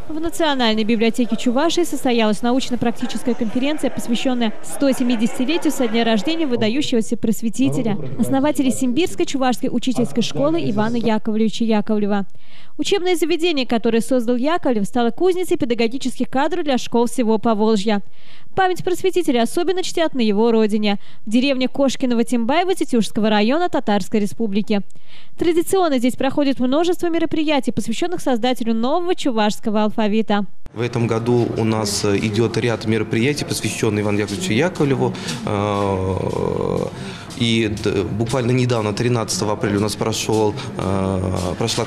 В Национальной библиотеке Чувашии состоялась научно-практическая конференция, посвященная 170-летию со дня рождения выдающегося просветителя, основателя Симбирской Чувашской учительской школы Ивана Яковлевича Яковлева. Учебное заведение, которое создал Яковлев, стало кузницей педагогических кадров для школ всего Поволжья. Память просветителя особенно чтят на его родине, в деревне Кошкиново-Тимбаево Тетюшского района Татарской Республики. Традиционно здесь проходит множество мероприятий, посвященных создателю нового чувашского алфавита. В этом году у нас идет ряд мероприятий, посвященных Ивану Яковлевичу Яковлеву. И буквально недавно, 13 апреля, у нас прошла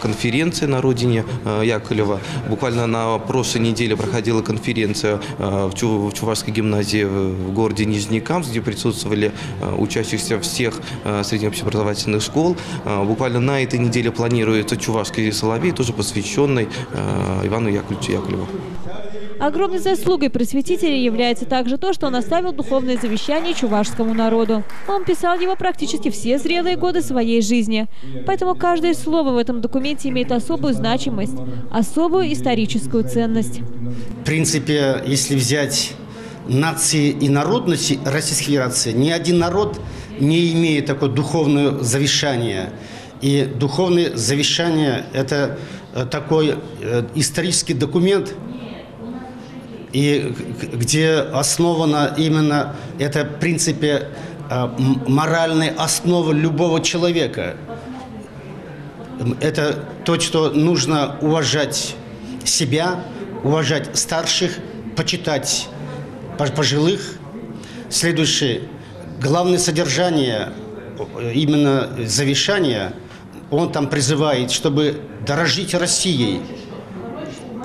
конференция на родине Яковлева. Буквально на прошлой неделе проходила конференция в Чувашской гимназии в городе Нижний Камск, где присутствовали учащихся всех среднеобщеобразовательных школ. Буквально на этой неделе планируется Чувашский соловей, тоже посвященный Ивану Яковлевичу Яковлеву. Огромной заслугой просветителя является также то, что он оставил духовное завещание чувашскому народу. Он писал его практически все зрелые годы своей жизни. Поэтому каждое слово в этом документе имеет особую значимость, особую историческую ценность. В принципе, если взять нации и народности Российской Федерации, ни один народ не имеет такое духовное завещание. И духовное завещание – это такой исторический документ, и где основана именно это, в принципе, моральная основа любого человека. Это то, что нужно уважать себя, уважать старших, почитать пожилых. Следующее. Главное содержание именно завещания, он там призывает, чтобы дорожить Россией,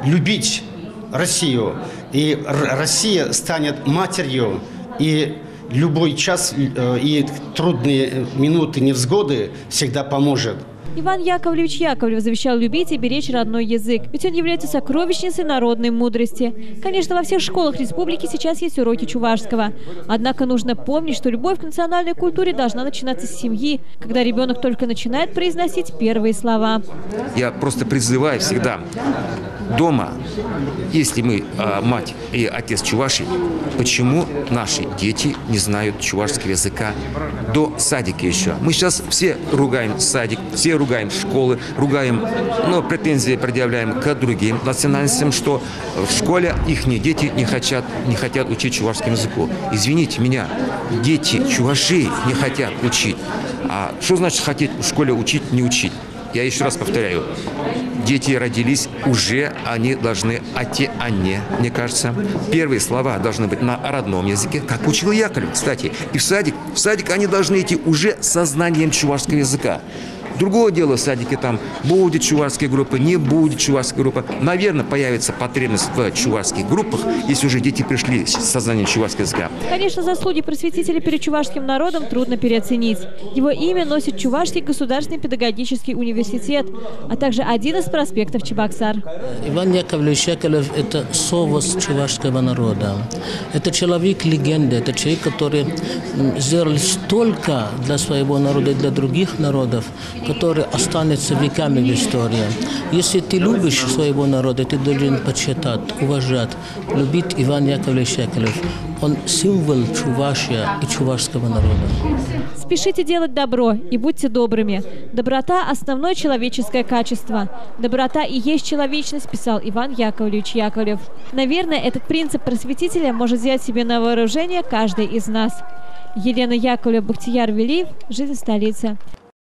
любить Россию. И Россия станет матерью, и любой час, и трудные минуты, невзгоды всегда поможет. Иван Яковлевич Яковлев завещал любить и беречь родной язык, ведь он является сокровищницей народной мудрости. Конечно, во всех школах республики сейчас есть уроки чувашского. Однако нужно помнить, что любовь к национальной культуре должна начинаться с семьи, когда ребенок только начинает произносить первые слова. Я просто призываю всегда дома, если мы мать и отец чуваши, почему наши дети не знают чувашского языка до садика еще? Мы сейчас все ругаем садик, все ругаем школы, ругаем, но претензии предъявляем к другим национальностям, что в школе их дети не хотят учить чувашскому языку. Извините меня, дети чуваши не хотят учить. А что значит хотеть в школе учить, не учить? Я еще раз повторяю. Дети родились, уже они должны «ате-ане», мне кажется. Первые слова должны быть на родном языке, как учил Яковлев, кстати. И в садик они должны идти уже со знанием чувашского языка. Другое дело, в садике там будет чувашская группа, не будет чувашская группа. Наверное, появится потребность в чувашских группах, если уже дети пришли с сознанием чувашского языка. Конечно, заслуги просветителя перед чувашским народом трудно переоценить. Его имя носит Чувашский государственный педагогический университет, а также один из проспектов Чебоксар. Иван Яковлевич Яковлев – это совесть чувашского народа. Это человек-легенда, это человек, который сделал столько для своего народа и для других народов, который останется веками в истории. Если ты любишь своего народа, ты должен почитать, уважать, любить Иван Яковлевич Яковлев. Он символ Чувашия и чувашского народа. Спешите делать добро и будьте добрыми. Доброта – основное человеческое качество. Доброта и есть человечность, писал Иван Яковлевич Яковлев. Наверное, этот принцип просветителя может взять себе на вооружение каждый из нас. Елена Яковлев, Бахтияр Велиев, «Жизнь столицы».